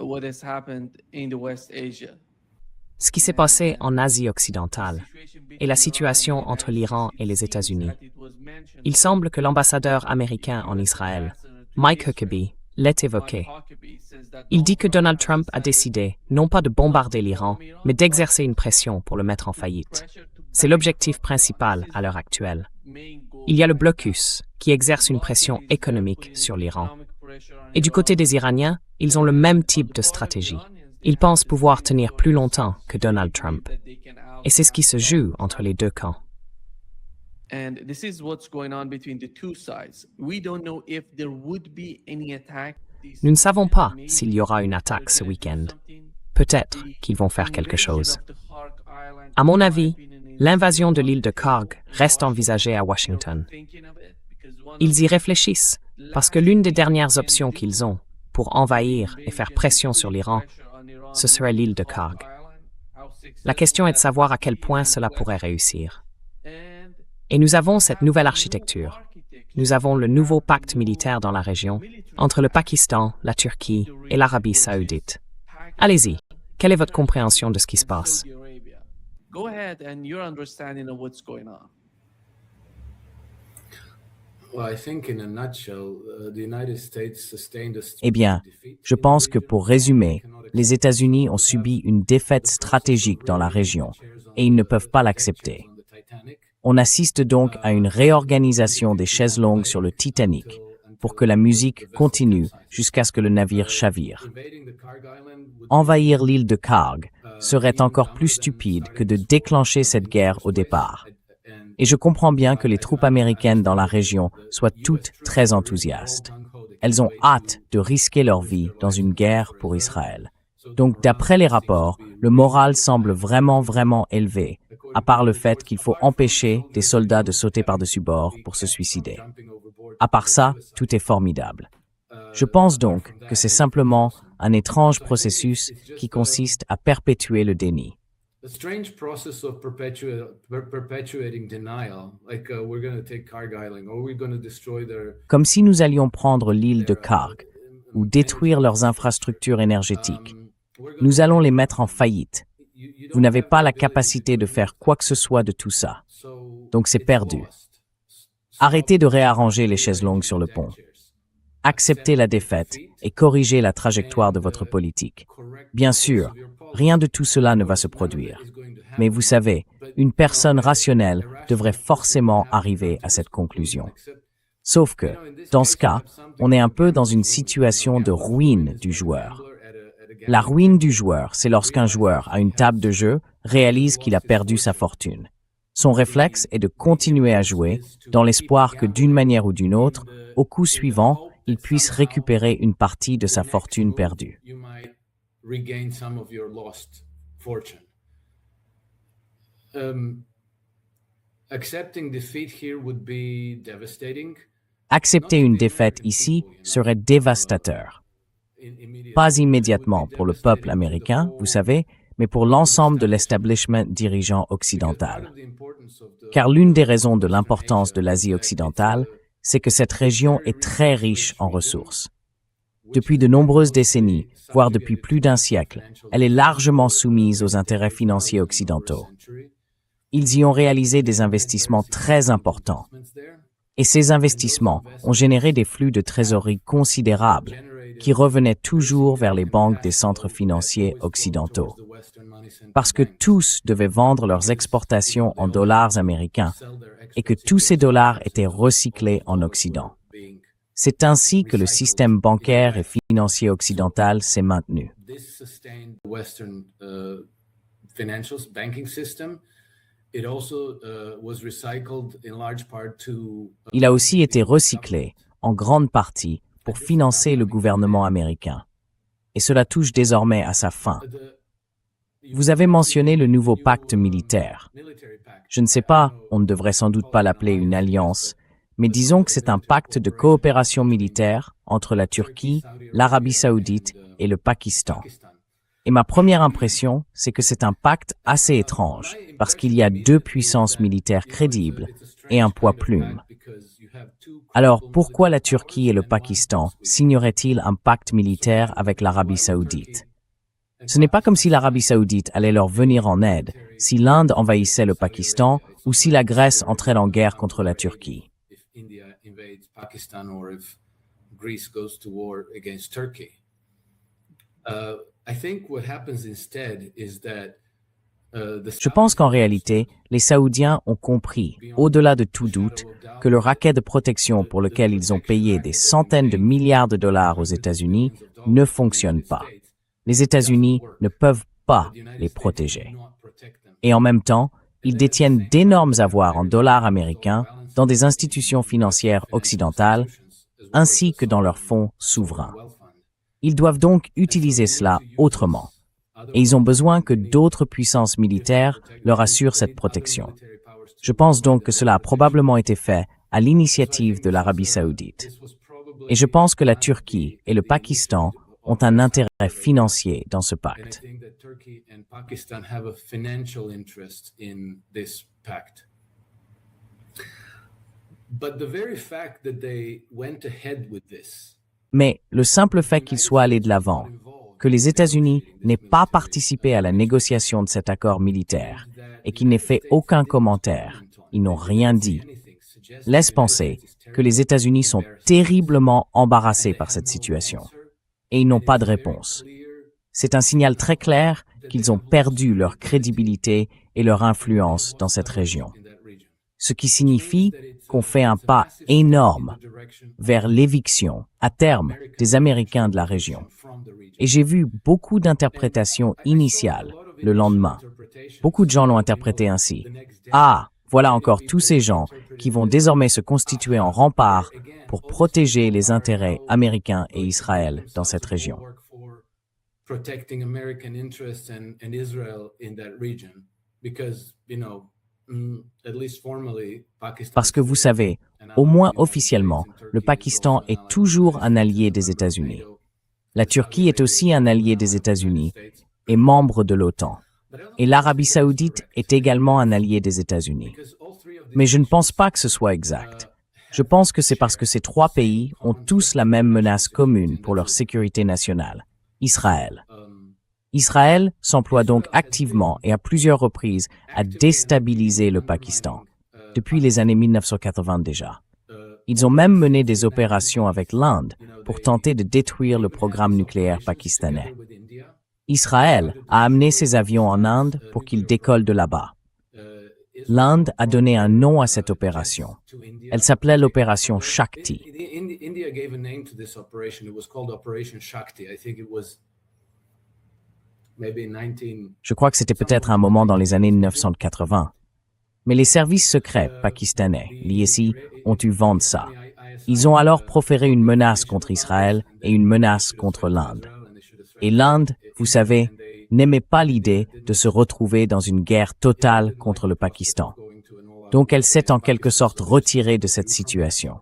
what has happened in the West Asia. Ce qui s'est passé en Asie occidentale et la situation entre l'Iran et les États-Unis. Il semble que l'ambassadeur américain en Israël, Mike Huckabee, l'ait évoqué. Il dit que Donald Trump a décidé non pas de bombarder l'Iran, mais d'exercer une pression pour le mettre en faillite. C'est l'objectif principal à l'heure actuelle. Il y a le blocus, qui exerce une pression économique sur l'Iran. Et du côté des Iraniens, ils ont le même type de stratégie. Ils pensent pouvoir tenir plus longtemps que Donald Trump. Et c'est ce qui se joue entre les deux camps. And this is what's going on between the two sides. We don't know if there would be any attack. Nous ne savons pas s'il y aura une attaque ce week-end. Peut-être qu'ils vont faire quelque chose. À mon avis, l'invasion de l'île de Karg reste envisagée à Washington. Ils y réfléchissent parce que l'une des dernières options qu'ils ont pour envahir et faire pression sur l'Iran, ce serait l'île de Karg. La question est de savoir à quel point cela pourrait réussir. Et nous avons cette nouvelle architecture. Nous avons le nouveau pacte militaire dans la région entre le Pakistan, la Turquie et l'Arabie saoudite. Allez-y, quelle est votre compréhension de ce qui se passe? Go ahead and your understanding of what's going on. Eh bien, je pense que pour résumer, les États-Unis ont subi une défaite stratégique dans la région et ils ne peuvent pas l'accepter. On assiste donc à une réorganisation des chaises longues sur le Titanic pour que la musique continue jusqu'à ce que le navire chavire. Envahir l'île de Karg serait encore plus stupide que de déclencher cette guerre au départ. Et je comprends bien que les troupes américaines dans la région soient toutes très enthousiastes. Elles ont hâte de risquer leur vie dans une guerre pour Israël. Donc, d'après les rapports, le moral semble vraiment élevé, à part le fait qu'il faut empêcher des soldats de sauter par-dessus bord pour se suicider. À part ça, tout est formidable. Je pense donc que c'est simplement un étrange processus qui consiste à perpétuer le déni. Comme si nous allions prendre l'île de Karg ou détruire leurs infrastructures énergétiques. Nous allons les mettre en faillite. Vous n'avez pas la capacité de faire quoi que ce soit de tout ça. Donc c'est perdu. Arrêtez de réarranger les chaises longues sur le pont. Acceptez la défaite et corrigez la trajectoire de votre politique. Bien sûr, rien de tout cela ne va se produire. Mais vous savez, une personne rationnelle devrait forcément arriver à cette conclusion. Sauf que, dans ce cas, on est un peu dans une situation de ruine du joueur. La ruine du joueur, c'est lorsqu'un joueur à une table de jeu réalise qu'il a perdu sa fortune. Son réflexe est de continuer à jouer dans l'espoir que d'une manière ou d'une autre, au coup suivant, il puisse récupérer une partie de sa fortune perdue. Accepter une défaite ici serait dévastateur. Pas immédiatement pour le peuple américain, vous savez, mais pour l'ensemble de l'establishment dirigeant occidental. Car l'une des raisons de l'importance de l'Asie occidentale, c'est que cette région est très riche en ressources. Depuis de nombreuses décennies, voire depuis plus d'un siècle, elle est largement soumise aux intérêts financiers occidentaux. Ils y ont réalisé des investissements très importants. Et ces investissements ont généré des flux de trésorerie considérables qui revenaient toujours vers les banques des centres financiers occidentaux. Parce que tous devaient vendre leurs exportations en dollars américains et que tous ces dollars étaient recyclés en Occident. C'est ainsi que le système bancaire et financier occidental s'est maintenu. Il a aussi été recyclé, en grande partie, pour financer le gouvernement américain. Et cela touche désormais à sa fin. Vous avez mentionné le nouveau pacte militaire. Je ne sais pas, on ne devrait sans doute pas l'appeler une alliance, mais disons que c'est un pacte de coopération militaire entre la Turquie, l'Arabie saoudite et le Pakistan. Et ma première impression, c'est que c'est un pacte assez étrange, parce qu'il y a deux puissances militaires crédibles et un poids plume. Alors, pourquoi la Turquie et le Pakistan signeraient-ils un pacte militaire avec l'Arabie saoudite? Ce n'est pas comme si l'Arabie saoudite allait leur venir en aide, si l'Inde envahissait le Pakistan ou si la Grèce entrait en guerre contre la Turquie. Je pense qu'en réalité, les Saoudiens ont compris, au-delà de tout doute, que le racket de protection pour lequel ils ont payé des centaines de milliards de dollars aux États-Unis ne fonctionne pas. Les États-Unis ne peuvent pas les protéger. Et en même temps, ils détiennent d'énormes avoirs en dollars américains dans des institutions financières occidentales, ainsi que dans leurs fonds souverains. Ils doivent donc utiliser cela autrement. Et ils ont besoin que d'autres puissances militaires leur assurent cette protection. Je pense donc que cela a probablement été fait à l'initiative de l'Arabie saoudite. Et je pense que la Turquie et le Pakistan ont un intérêt financier dans ce pacte. Mais le simple fait qu'ils soient allés de l'avant, que les États-Unis n'aient pas participé à la négociation de cet accord militaire et qu'ils n'aient fait aucun commentaire, ils n'ont rien dit, laisse penser que les États-Unis sont terriblement embarrassés par cette situation et ils n'ont pas de réponse. C'est un signal très clair qu'ils ont perdu leur crédibilité et leur influence dans cette région. Ce qui signifie qu'on fait un pas énorme vers l'éviction, à terme, des Américains de la région. Et j'ai vu beaucoup d'interprétations initiales le lendemain. Beaucoup de gens l'ont interprété ainsi. Ah, voilà encore tous ces gens qui vont désormais se constituer en rempart pour protéger les intérêts américains et Israël dans cette région. Parce que vous savez, au moins officiellement, le Pakistan est toujours un allié des États-Unis. La Turquie est aussi un allié des États-Unis et membre de l'OTAN. Et l'Arabie saoudite est également un allié des États-Unis. Mais je ne pense pas que ce soit exact. Je pense que c'est parce que ces trois pays ont tous la même menace commune pour leur sécurité nationale, Israël. Israël s'emploie donc activement et à plusieurs reprises à déstabiliser le Pakistan, depuis les années 1980 déjà. Ils ont même mené des opérations avec l'Inde pour tenter de détruire le programme nucléaire pakistanais. Israël a amené ses avions en Inde pour qu'ils décollent de là-bas. L'Inde a donné un nom à cette opération. Elle s'appelait l'opération Shakti. Je crois que c'était peut-être un moment dans les années 1980. Mais les services secrets pakistanais, l'ISI, ont eu vent de ça. Ils ont alors proféré une menace contre Israël et une menace contre l'Inde. Et l'Inde, vous savez, n'aimait pas l'idée de se retrouver dans une guerre totale contre le Pakistan. Donc elle s'est en quelque sorte retirée de cette situation.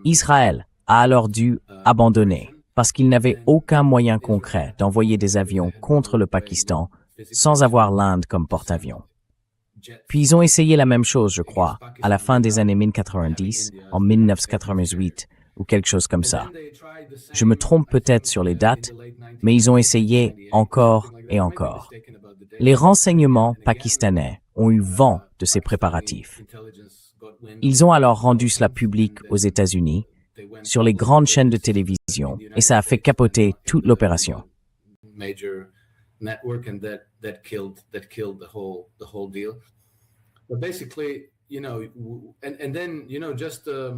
Israël a alors dû abandonner, parce qu'il n'avait aucun moyen concret d'envoyer des avions contre le Pakistan sans avoir l'Inde comme porte-avions. Puis ils ont essayé la même chose, je crois, à la fin des années 1990, en 1988, ou quelque chose comme ça. Je me trompe peut-être sur les dates, mais ils ont essayé encore et encore. Les renseignements pakistanais ont eu vent de ces préparatifs. Ils ont alors rendu cela public aux États-Unis, sur les grandes chaînes de télévision, et ça a fait capoter toute l'opération.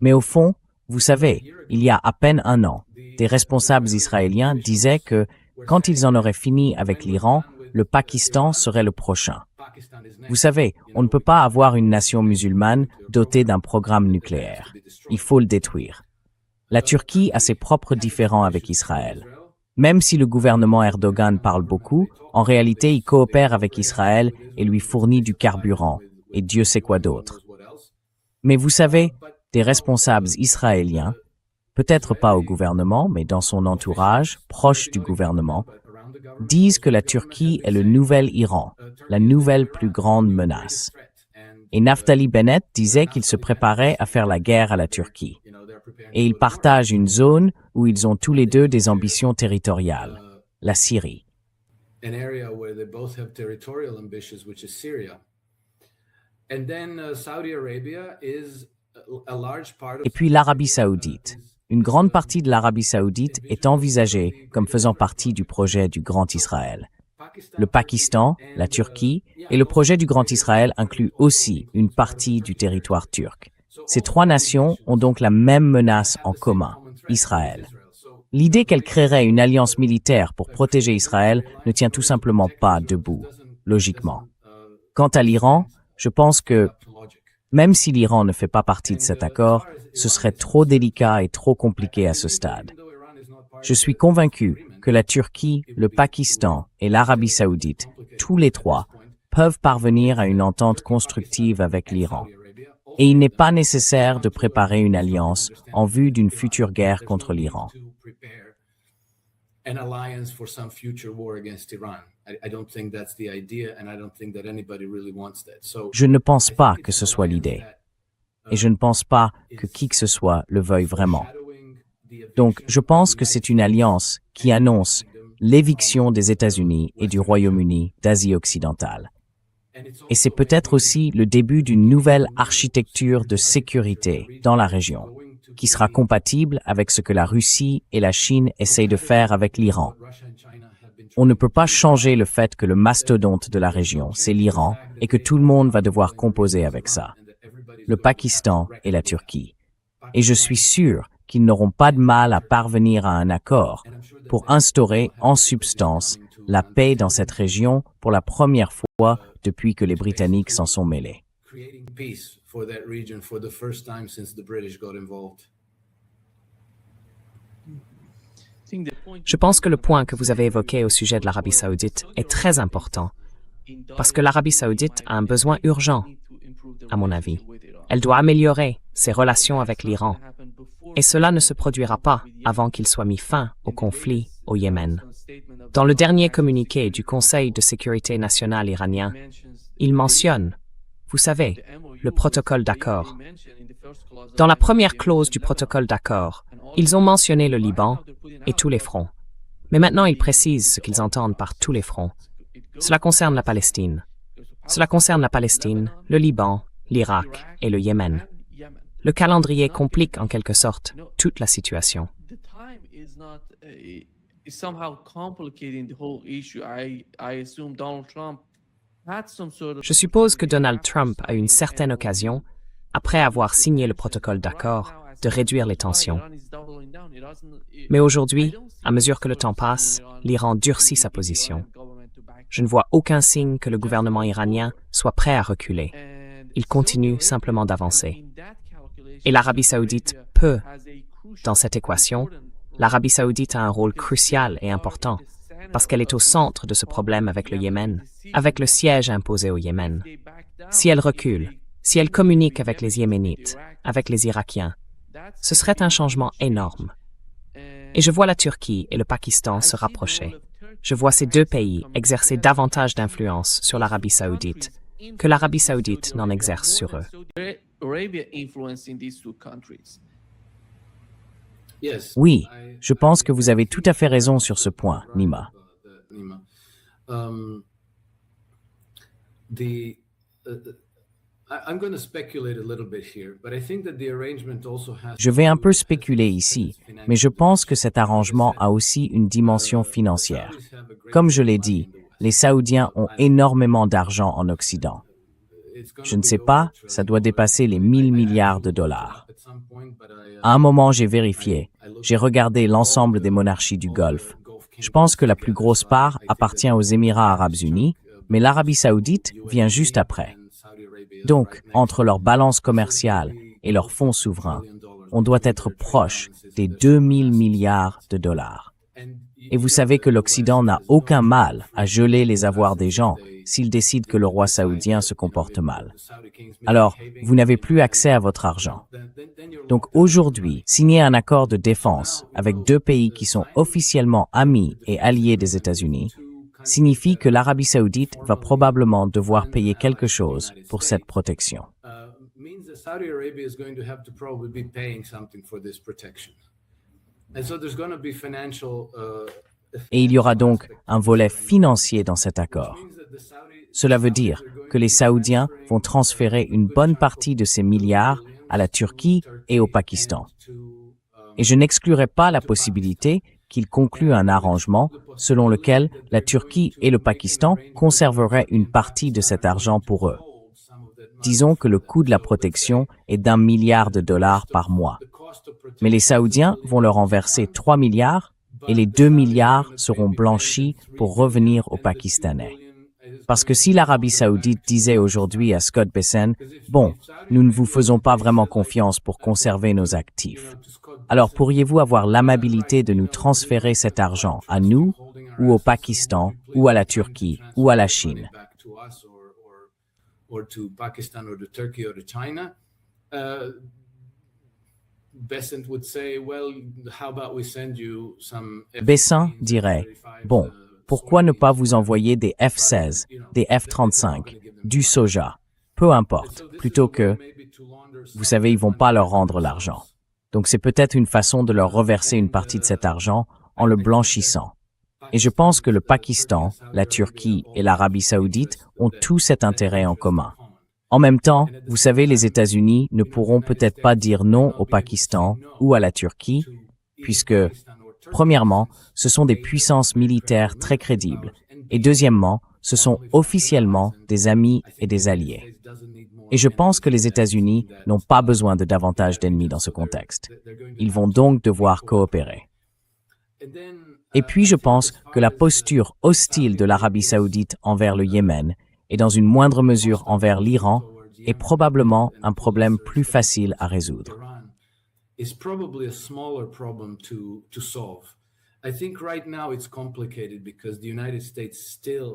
Mais au fond, vous savez, il y a à peine un an, des responsables israéliens disaient que, quand ils en auraient fini avec l'Iran, le Pakistan serait le prochain. Vous savez, on ne peut pas avoir une nation musulmane dotée d'un programme nucléaire. Il faut le détruire. La Turquie a ses propres différends avec Israël. Même si le gouvernement Erdogan parle beaucoup, en réalité, il coopère avec Israël et lui fournit du carburant, et Dieu sait quoi d'autre. Mais vous savez, des responsables israéliens, peut-être pas au gouvernement, mais dans son entourage, proche du gouvernement, disent que la Turquie est le nouvel Iran, la nouvelle plus grande menace. Et Naftali Bennett disait qu'il se préparait à faire la guerre à la Turquie. Et ils partagent une zone où ils ont tous les deux des ambitions territoriales, la Syrie. Et puis l'Arabie saoudite. Une grande partie de l'Arabie saoudite est envisagée comme faisant partie du projet du Grand Israël. Le Pakistan, la Turquie et le projet du Grand Israël incluent aussi une partie du territoire turc. Ces trois nations ont donc la même menace en commun, Israël. L'idée qu'elles créeraient une alliance militaire pour protéger Israël ne tient tout simplement pas debout, logiquement. Quant à l'Iran, je pense que, même si l'Iran ne fait pas partie de cet accord, ce serait trop délicat et trop compliqué à ce stade. Je suis convaincu que la Turquie, le Pakistan et l'Arabie saoudite, tous les trois, peuvent parvenir à une entente constructive avec l'Iran. Et il n'est pas nécessaire de préparer une alliance en vue d'une future guerre contre l'Iran. Je ne pense pas que ce soit l'idée. Et je ne pense pas que qui que ce soit le veuille vraiment. Donc, je pense que c'est une alliance qui annonce l'éviction des États-Unis et du Royaume-Uni d'Asie occidentale. Et c'est peut-être aussi le début d'une nouvelle architecture de sécurité dans la région, qui sera compatible avec ce que la Russie et la Chine essayent de faire avec l'Iran. On ne peut pas changer le fait que le mastodonte de la région, c'est l'Iran, et que tout le monde va devoir composer avec ça. Le Pakistan et la Turquie. Et je suis sûr qu'ils n'auront pas de mal à parvenir à un accord pour instaurer en substance la paix dans cette région pour la première fois depuis que les Britanniques s'en sont mêlés. Je pense que le point que vous avez évoqué au sujet de l'Arabie saoudite est très important, parce que l'Arabie saoudite a un besoin urgent, à mon avis. Elle doit améliorer ses relations avec l'Iran, et cela ne se produira pas avant qu'il soit mis fin au conflit au Yémen. Dans le dernier communiqué du Conseil de sécurité nationale iranien, il mentionne, vous savez, le protocole d'accord. Dans la première clause du protocole d'accord, ils ont mentionné le Liban et tous les fronts. Mais maintenant, ils précisent ce qu'ils entendent par tous les fronts. Cela concerne la Palestine. Cela concerne la Palestine, le Liban, l'Irak et le Yémen. Le calendrier complique en quelque sorte toute la situation. Je suppose que Donald Trump a eu une certaine occasion, après avoir signé le protocole d'accord, de réduire les tensions. Mais aujourd'hui, à mesure que le temps passe, l'Iran durcit sa position. Je ne vois aucun signe que le gouvernement iranien soit prêt à reculer. Il continue simplement d'avancer. Et l'Arabie saoudite peut, dans cette équation, l'Arabie saoudite a un rôle crucial et important, parce qu'elle est au centre de ce problème avec le Yémen, avec le siège imposé au Yémen. Si elle recule, si elle communique avec les Yéménites, avec les Irakiens, ce serait un changement énorme. Et je vois la Turquie et le Pakistan se rapprocher. Je vois ces deux pays exercer davantage d'influence sur l'Arabie saoudite que l'Arabie saoudite n'en exerce sur eux. Oui, je pense que vous avez tout à fait raison sur ce point, Nima. Je vais un peu spéculer ici, mais je pense que cet arrangement a aussi une dimension financière. Comme je l'ai dit, les Saoudiens ont énormément d'argent en Occident. Je ne sais pas, ça doit dépasser les 1000 milliards de dollars. À un moment, j'ai vérifié. J'ai regardé l'ensemble des monarchies du Golfe. Je pense que la plus grosse part appartient aux Émirats arabes unis, mais l'Arabie saoudite vient juste après. Donc, entre leur balance commerciale et leurs fonds souverains, on doit être proche des 2000 milliards de dollars. Et vous savez que l'Occident n'a aucun mal à geler les avoirs des gens s'ils décident que le roi saoudien se comporte mal. Alors, vous n'avez plus accès à votre argent. Donc aujourd'hui, signer un accord de défense avec deux pays qui sont officiellement amis et alliés des États-Unis signifie que l'Arabie saoudite va probablement devoir payer quelque chose pour cette protection. Et il y aura donc un volet financier dans cet accord. Cela veut dire que les Saoudiens vont transférer une bonne partie de ces milliards à la Turquie et au Pakistan. Et je n'exclurai pas la possibilité qu'ils concluent un arrangement selon lequel la Turquie et le Pakistan conserveraient une partie de cet argent pour eux. Disons que le coût de la protection est d'1 milliard de dollars par mois. Mais les Saoudiens vont leur en verser 3 milliards et les 2 milliards seront blanchis pour revenir aux Pakistanais. Parce que si l'Arabie saoudite disait aujourd'hui à Scott Bessent « Bon, nous ne vous faisons pas vraiment confiance pour conserver nos actifs. Alors pourriez-vous avoir l'amabilité de nous transférer cet argent à nous, ou au Pakistan, ou à la Turquie, ou à la Chine ?» Bessent dirait « Bon, pourquoi ne pas vous envoyer des F-16, des F-35, du soja, peu importe, plutôt que, vous savez, ils vont pas leur rendre l'argent. Donc c'est peut-être une façon de leur reverser une partie de cet argent en le blanchissant. Et je pense que le Pakistan, la Turquie et l'Arabie saoudite ont tout cet intérêt en commun. En même temps, vous savez, les États-Unis ne pourront peut-être pas dire non au Pakistan ou à la Turquie, puisque, premièrement, ce sont des puissances militaires très crédibles, et deuxièmement, ce sont officiellement des amis et des alliés. Et je pense que les États-Unis n'ont pas besoin de davantage d'ennemis dans ce contexte. Ils vont donc devoir coopérer. Et puis je pense que la posture hostile de l'Arabie saoudite envers le Yémen, et dans une moindre mesure envers l'Iran, est probablement un problème plus facile à résoudre.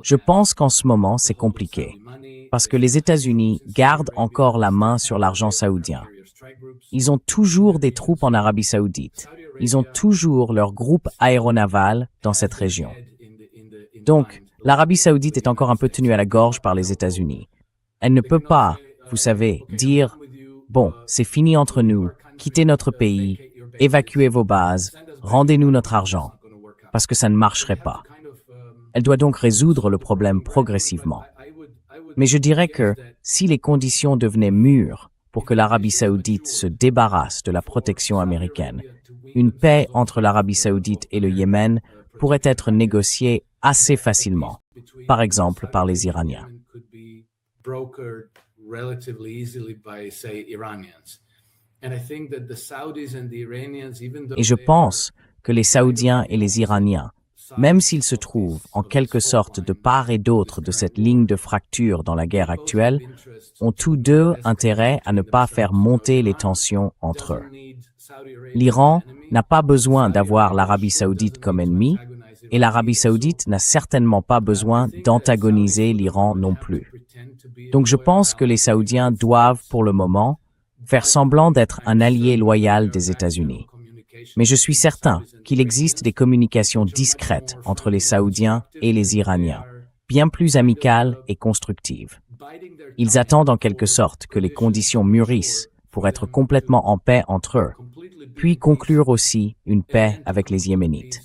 Je pense qu'en ce moment, c'est compliqué, parce que les États-Unis gardent encore la main sur l'argent saoudien. Ils ont toujours des troupes en Arabie saoudite. Ils ont toujours leur groupe aéronaval dans cette région. Donc, l'Arabie saoudite est encore un peu tenue à la gorge par les États-Unis. Elle ne peut pas, vous savez, dire « Bon, c'est fini entre nous, quittez notre pays, évacuez vos bases, rendez-nous notre argent », parce que ça ne marcherait pas. Elle doit donc résoudre le problème progressivement. Mais je dirais que si les conditions devenaient mûres pour que l'Arabie saoudite se débarrasse de la protection américaine, une paix entre l'Arabie saoudite et le Yémen pourrait être négociée assez facilement, par exemple par les Iraniens. Et je pense que les Saoudiens et les Iraniens, même s'ils se trouvent en quelque sorte de part et d'autre de cette ligne de fracture dans la guerre actuelle, ont tous deux intérêt à ne pas faire monter les tensions entre eux. L'Iran n'a pas besoin d'avoir l'Arabie saoudite comme ennemi, et l'Arabie saoudite n'a certainement pas besoin d'antagoniser l'Iran non plus. Donc je pense que les Saoudiens doivent, pour le moment, faire semblant d'être un allié loyal des États-Unis. Mais je suis certain qu'il existe des communications discrètes entre les Saoudiens et les Iraniens, bien plus amicales et constructives. Ils attendent en quelque sorte que les conditions mûrissent pour être complètement en paix entre eux, puis conclure aussi une paix avec les Yéménites.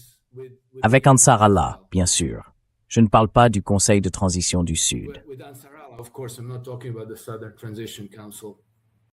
Avec Ansar Allah, bien sûr. Je ne parle pas du Conseil de transition du Sud. Of course, I'm not talking about the Southern Transition Council.